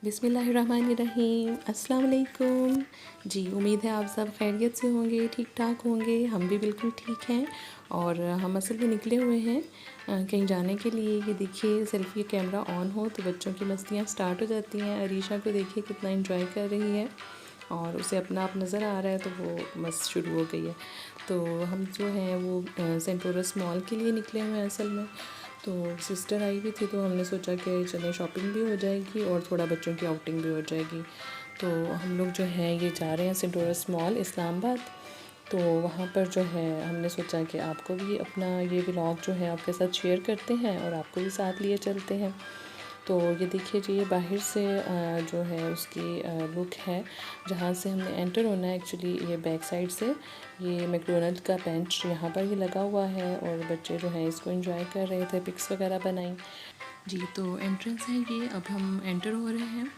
बिस्मिल्लाहिर्रहमानिर्रहीम, अस्सलाम वालेकुम। जी, उम्मीद है आप सब खैरियत से होंगे, ठीक ठाक होंगे। हम भी बिल्कुल ठीक हैं और हम असल में निकले हुए हैं कहीं जाने के लिए। ये देखिए, सेल्फ़ी कैमरा ऑन हो तो बच्चों की मस्तियाँ स्टार्ट हो जाती हैं। अरीशा को देखिए कितना एंजॉय कर रही है और उसे अपना आप नज़र आ रहा है तो वो मस्त शुरू हो गई है। तो हम जो हैं वो सेंट लोरेंस मॉल के लिए निकले हुए हैं असल में। तो सिस्टर आई हुई थी तो हमने सोचा कि चलें, शॉपिंग भी हो जाएगी और थोड़ा बच्चों की आउटिंग भी हो जाएगी। तो हम लोग जो है ये जा रहे हैं सेंट लोरेंस मॉल इस्लामाबाद। तो वहाँ पर जो है हमने सोचा कि आपको भी अपना ये व्लॉग जो है आपके साथ शेयर करते हैं और आपको भी साथ लिए चलते हैं। तो ये देखिए जी, ये बाहर से जो है उसकी लुक है जहाँ से हमने एंटर होना है। एक्चुअली ये बैक साइड से ये मैकडोनल्ड का बेंच यहाँ पर ही लगा हुआ है और बच्चे जो हैं इसको एंजॉय कर रहे थे, पिक्स वगैरह बनाई। जी, तो एंट्रेंस है ये। अब हम एंटर हो रहे हैं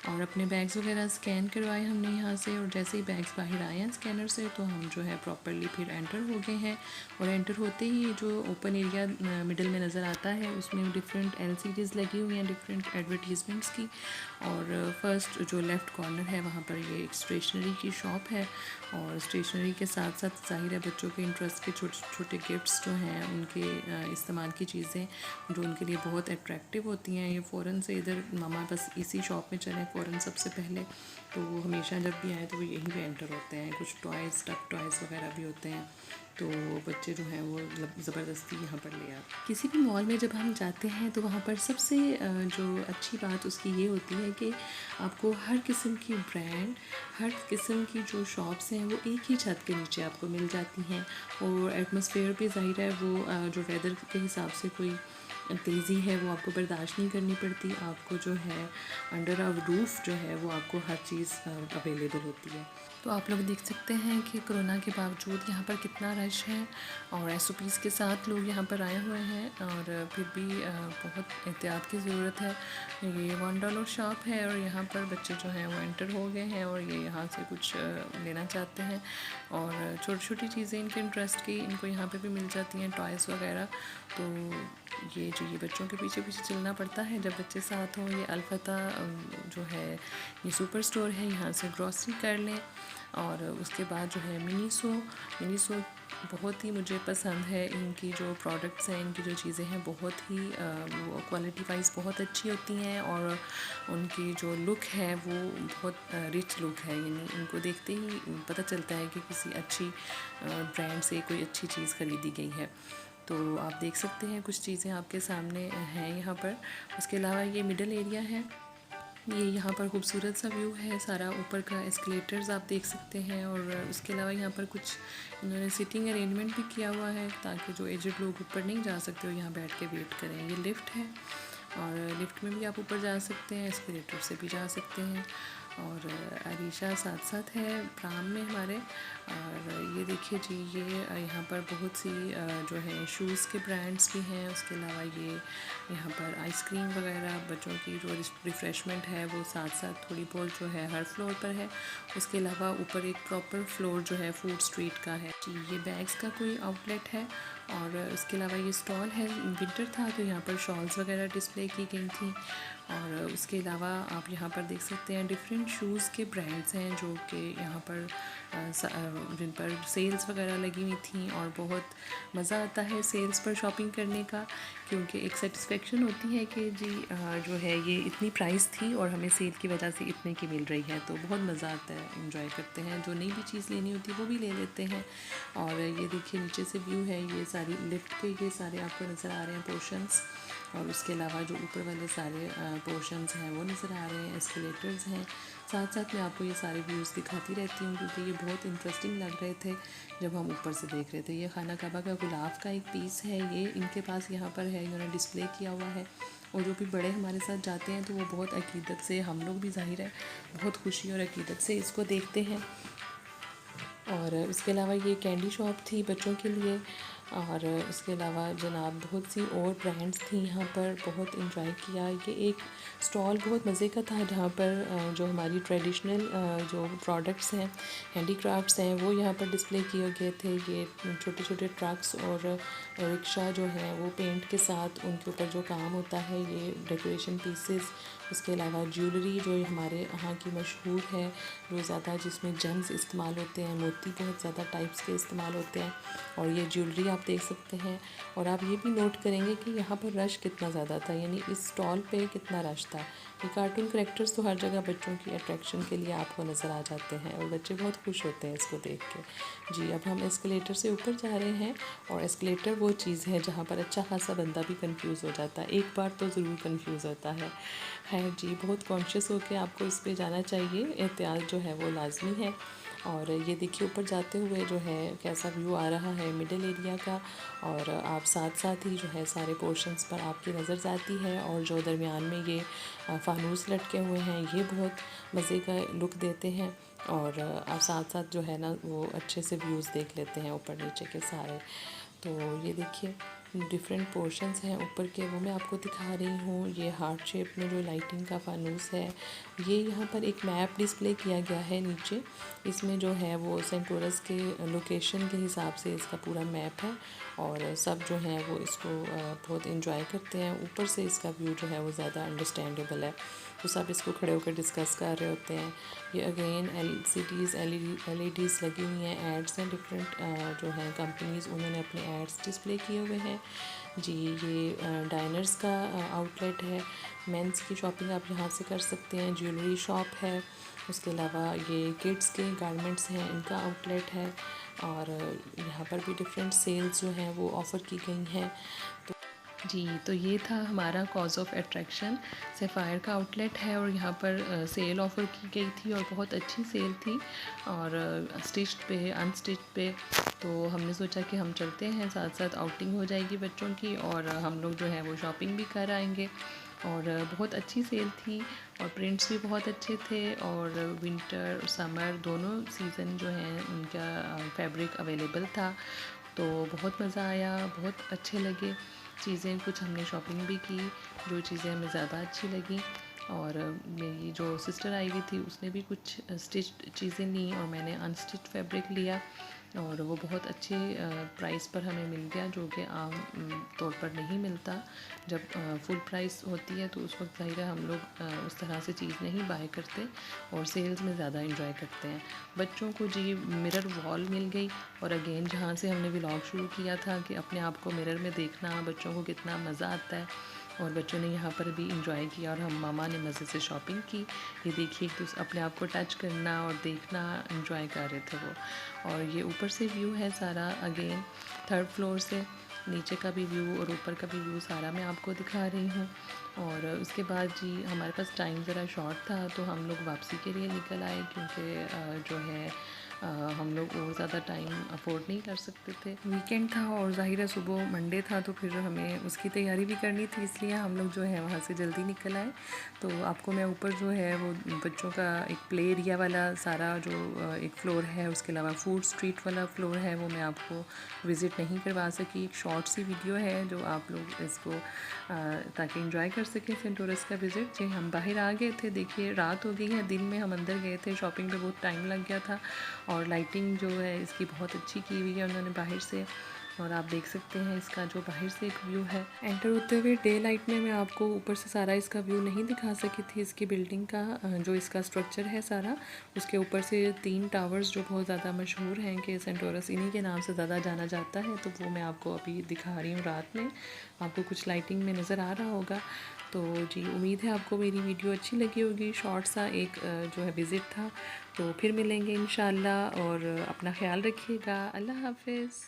और अपने बैग्स वगैरह स्कैन करवाए हमने यहाँ से और जैसे ही बैग्स बाहर आए हैं स्कैनर से तो हम जो है प्रॉपरली फिर एंटर हो गए हैं। और एंटर होते ही जो ओपन एरिया मिडल में नज़र आता है उसमें डिफरेंट एलसीडीज़ लगी हुई हैं, डिफरेंट एडवर्टीज़मेंट्स की। और फर्स्ट जो लेफ़्ट कॉर्नर है वहाँ पर ये एक स्टेशनरी की शॉप है और स्टेशनरी के साथ साथ ज़ाहिर है बच्चों के इंटरेस्ट के छोटे छोटे गिफ्ट्स जो हैं उनके इस्तेमाल की चीज़ें जो उनके लिए बहुत अट्रैक्टिव होती हैं। ये फ़ौरन से इधर मामा बस इसी शॉप में चलें फ़ौरन सबसे पहले, तो वो हमेशा जब भी आए तो वो यहीं पे एंटर होते हैं। कुछ टॉयज़, स्टफ़ टॉयज़ वगैरह भी होते हैं तो बच्चे जो हैं वो ज़बरदस्ती यहाँ पर ले आते हैं। किसी भी मॉल में जब हम जाते हैं तो वहाँ पर सबसे जो अच्छी बात उसकी ये होती है कि आपको हर किस्म की ब्रांड, हर किस्म की जो शॉप्स हैं वो एक ही छत के नीचे आपको मिल जाती हैं। और एटमॉस्फेयर भी ज़ाहिर है वो जो वेदर के हिसाब से कोई तेज़ी है वो आपको बर्दाश्त नहीं करनी पड़ती। आपको जो है अंडर अ रूफ़ जो है वो आपको हर चीज़ अवेलेबल होती है। तो आप लोग देख सकते हैं कि कोरोना के बावजूद यहाँ पर कितना रश है और एसओपीज़ के साथ लोग यहाँ पर आए हुए हैं और फिर भी बहुत एहतियात की ज़रूरत है। ये $1 शॉप है और यहाँ पर बच्चे जो हैं वो एंटर हो गए हैं और ये यहाँ से कुछ लेना चाहते हैं और छोटी छोटी चीज़ें इनके इंटरेस्ट की इनको यहाँ पे भी मिल जाती हैं, टॉयज़ वगैरह। तो ये जो ये बच्चों के पीछे पीछे चलना पड़ता है जब बच्चे साथ हों। ये अलफता जो है ये सुपर स्टोर है, यहाँ से ग्रॉसरी कर लें। और उसके बाद जो है मिनीसो बहुत ही मुझे पसंद है। इनकी जो प्रोडक्ट्स हैं, इनकी जो चीज़ें हैं बहुत ही वो क्वालिटी वाइज बहुत अच्छी होती हैं और उनकी जो लुक है वो बहुत रिच लुक है। यानी इनको देखते ही पता चलता है कि किसी अच्छी ब्रांड से कोई अच्छी चीज़ ख़रीदी गई है। तो आप देख सकते हैं कुछ चीज़ें आपके सामने हैं यहाँ पर। उसके अलावा ये मिडल एरिया है, ये यहाँ पर खूबसूरत सा व्यू है सारा। ऊपर का एस्केलेटर्स आप देख सकते हैं और उसके अलावा यहाँ पर कुछ इन्होंने सिटिंग अरेंजमेंट भी किया हुआ है ताकि जो एजड लोग ऊपर नहीं जा सकते हो यहाँ बैठ के वेट करें। ये लिफ्ट है और लिफ्ट में भी आप ऊपर जा सकते हैं, एस्केलेटर से भी जा सकते हैं। और अरीशा साथ साथ है प्राम में हमारे। और ये देखिए जी, ये यहाँ पर बहुत सी जो है शूज़ के ब्रांड्स भी हैं। उसके अलावा ये यहाँ पर आइसक्रीम वगैरह बच्चों की जो रिफ़्रेशमेंट है वो साथ साथ थोड़ी बहुत जो है हर फ्लोर पर है। उसके अलावा ऊपर एक प्रॉपर फ्लोर जो है फूड स्ट्रीट का है जी। ये बैग्स का कोई आउटलेट है और उसके अलावा ये स्टॉल है। विंटर था तो यहाँ पर शॉल्स वगैरह डिस्प्ले की गई थी। और उसके अलावा आप यहाँ पर देख सकते हैं डिफरेंट शूज़ के ब्रांड्स हैं जो कि यहाँ पर जिन पर सेल्स वगैरह लगी हुई थी। और बहुत मज़ा आता है सेल्स पर शॉपिंग करने का क्योंकि एक सेटिस्फेक्शन होती है कि जी जो है ये इतनी प्राइस थी और हमें सेल की वजह से इतने की मिल रही है, तो बहुत मज़ा आता है, एंजॉय करते हैं। जो नई भी चीज़ लेनी होती है वो भी ले लेते हैं। और ये देखिए नीचे से व्यू है, ये सारी लिफ्ट के ये सारे आपको नज़र आ रहे हैं पोर्शंस। और उसके अलावा जो ऊपर वाले सारे पोर्शंस हैं वो नज़र आ रहे हैं, एस्केलेटर्स हैं। साथ साथ मैं आपको ये सारे व्यूज़ दिखाती रहती हूँ क्योंकि ये बहुत इंटरेस्टिंग लग रहे थे जब हम ऊपर से देख रहे थे। ये खाना काबा का गुलाब का एक पीस है, ये इनके पास यहाँ पर है, इन्होंने डिस्प्ले किया हुआ है। और जो भी बड़े हमारे साथ जाते हैं तो वो बहुत अकीदत से, हम लोग भी ज़ाहिर है बहुत खुशी और अकीदत से इसको देखते हैं। और उसके अलावा ये कैंडी शॉप थी बच्चों के लिए। और उसके अलावा जनाब बहुत सी और ब्रांड्स थी यहाँ पर, बहुत इंजॉय किया। ये एक स्टॉल बहुत मज़े का था जहाँ पर जो हमारी ट्रेडिशनल जो प्रोडक्ट्स हैं, हैंडीक्राफ्ट्स हैं, वो यहाँ पर डिस्प्ले किए गए थे। ये छोटे छोटे ट्रक्स और रिक्शा जो हैं वो पेंट के साथ उनके ऊपर जो काम होता है, ये डेकोरेशन पीसेस उसके अलावा ज्वेलरी जो हमारे यहाँ की मशहूर है, जो ज़्यादा जिसमें जेम्स इस्तेमाल होते हैं, मोती बहुत ज़्यादा टाइप्स के इस्तेमाल होते हैं। और ये ज्वेलरी आप देख सकते हैं। और आप ये भी नोट करेंगे कि यहाँ पर रश कितना ज़्यादा था, यानी इस स्टॉल पे कितना रश था। ये कार्टून कैरेक्टर्स तो हर जगह बच्चों की अट्रैक्शन के लिए आपको नज़र आ जाते हैं और बच्चे बहुत खुश होते हैं इसको देख के। जी, अब हम एस्केलेटर से ऊपर जा रहे हैं। और एस्केलेटर वो चीज़ है जहाँ पर अच्छा खासा बंदा भी कंफ्यूज हो जाता है, एक बार तो ज़रूर कंफ्यूज होता है। खैर जी, बहुत कॉन्शियस होकर आपको इस पे जाना चाहिए, एहतियात जो है वो लाजमी है। और ये देखिए ऊपर जाते हुए जो है कैसा व्यू आ रहा है मिडिल एरिया का। और आप साथ साथ ही जो है सारे पोर्शंस पर आपकी नज़र जाती है। और जो दरमियान में ये फानूस लटके हुए हैं, ये बहुत मज़े का लुक देते हैं। और आप साथ साथ जो है ना वो अच्छे से व्यूज़ देख लेते हैं ऊपर नीचे के सारे। तो ये देखिए डिफरेंट पोर्शंस हैं ऊपर के, वो मैं आपको दिखा रही हूँ। ये हार्ट शेप में जो लाइटिंग का फानूस है, ये यहाँ पर एक मैप डिस्प्ले किया गया है नीचे। इसमें जो है वो सेंटोरस के लोकेशन के हिसाब से इसका पूरा मैप है। और सब जो हैं वो इसको बहुत इंजॉय करते हैं। ऊपर से इसका व्यू जो है वो ज़्यादा अंडरस्टैंडेबल है, तो सब इसको खड़े होकर डिस्कस कर रहे होते हैं। ये अगेन एलईडीज़ लगी हुई हैं, एड्स हैं डिफरेंट जो हैं कंपनीज़, उन्होंने अपने एड्स डिस्प्ले किए हुए हैं। जी, ये डाइनर्स का आउटलेट है। मेंस की शॉपिंग आप यहाँ से कर सकते हैं। ज्वेलरी शॉप है। उसके अलावा ये किड्स के गारमेंट्स हैं, इनका आउटलेट है। और यहाँ पर भी डिफरेंट सेल्स जो हैं वो ऑफ़र की गई हैं। जी, तो ये था हमारा कॉज ऑफ अट्रैक्शन, सफ़ायर का आउटलेट है। और यहाँ पर सेल ऑफ़र की गई थी और बहुत अच्छी सेल थी, और स्टिच्ड पे अनस्टिच्ड पे। तो हमने सोचा कि हम चलते हैं, साथ साथ आउटिंग हो जाएगी बच्चों की और हम लोग जो है वो शॉपिंग भी कर आएंगे। और बहुत अच्छी सेल थी और प्रिंट्स भी बहुत अच्छे थे। और विंटर समर दोनों सीज़न जो हैं उनका फैब्रिक अवेलेबल था। तो बहुत मज़ा आया, बहुत अच्छे लगे चीज़ें। कुछ हमने शॉपिंग भी की, जो चीज़ें हमें ज़्यादा अच्छी लगी। और मेरी जो सिस्टर आई हुई थी उसने भी कुछ स्टिच्ड चीज़ें ली और मैंने अनस्टिच्ड फैब्रिक लिया। और वो बहुत अच्छे प्राइस पर हमें मिल गया, जो कि आम तौर पर नहीं मिलता। जब फुल प्राइस होती है तो उस वक्त ज़ाहिर है हम लोग उस तरह से चीज़ नहीं बाय करते और सेल्स में ज़्यादा इंजॉय करते हैं। बच्चों को जी मिरर वॉल मिल गई। और अगेन जहाँ से हमने व्लॉग शुरू किया था कि अपने आप को मिरर में देखना बच्चों को कितना मज़ा आता है, और बच्चों ने यहाँ पर भी इंजॉय किया और हम मामा ने मज़े से शॉपिंग की। ये देखिए तो अपने आप को टच करना और देखना इंजॉय कर रहे थे वो। और ये ऊपर से व्यू है सारा, अगेन थर्ड फ्लोर से नीचे का भी व्यू और ऊपर का भी व्यू सारा मैं आपको दिखा रही हूँ। और उसके बाद जी हमारे पास टाइम ज़रा शॉर्ट था, तो हम लोग वापसी के लिए निकल आए, क्योंकि जो है हम लोग और ज़्यादा टाइम अफोर्ड नहीं कर सकते थे। वीकेंड था और ज़ाहिर है सुबह मंडे था, तो फिर हमें उसकी तैयारी भी करनी थी, इसलिए हम लोग जो है वहाँ से जल्दी निकल आए। तो आपको मैं ऊपर जो है वो बच्चों का एक प्ले एरिया वाला सारा जो एक फ्लोर है, उसके अलावा फूड स्ट्रीट वाला फ्लोर है, वो मैं आपको विज़िट नहीं करवा सकी। एक शॉर्ट सी वीडियो है जो आप लोग इसको ताकि एंजॉय कर सकें सेंटोरस का विज़िट। जी, हम बाहर आ गए थे, देखिए रात हो गई है, दिन में हम अंदर गए थे, शॉपिंग पे बहुत टाइम लग गया था। और लाइटिंग जो है इसकी बहुत अच्छी की हुई है उन्होंने बाहर से। और आप देख सकते हैं इसका जो बाहर से एक व्यू है। एंटर होते हुए डे लाइट में मैं आपको ऊपर से सारा इसका व्यू नहीं दिखा सकी थी, इसकी बिल्डिंग का जो इसका स्ट्रक्चर है सारा। उसके ऊपर से 3 टावर्स जो बहुत ज़्यादा मशहूर हैं कि सेंटोरस इन्हीं के नाम से ज़्यादा जाना जाता है, तो वो मैं आपको अभी दिखा रही हूँ। रात में आपको कुछ लाइटिंग में नज़र आ रहा होगा। तो जी, उम्मीद है आपको मेरी वीडियो अच्छी लगी होगी। शॉर्ट सा एक जो है विज़िट था। तो फिर मिलेंगे इंशाल्लाह, और अपना ख्याल रखिएगा। अल्लाह हाफ़िज़।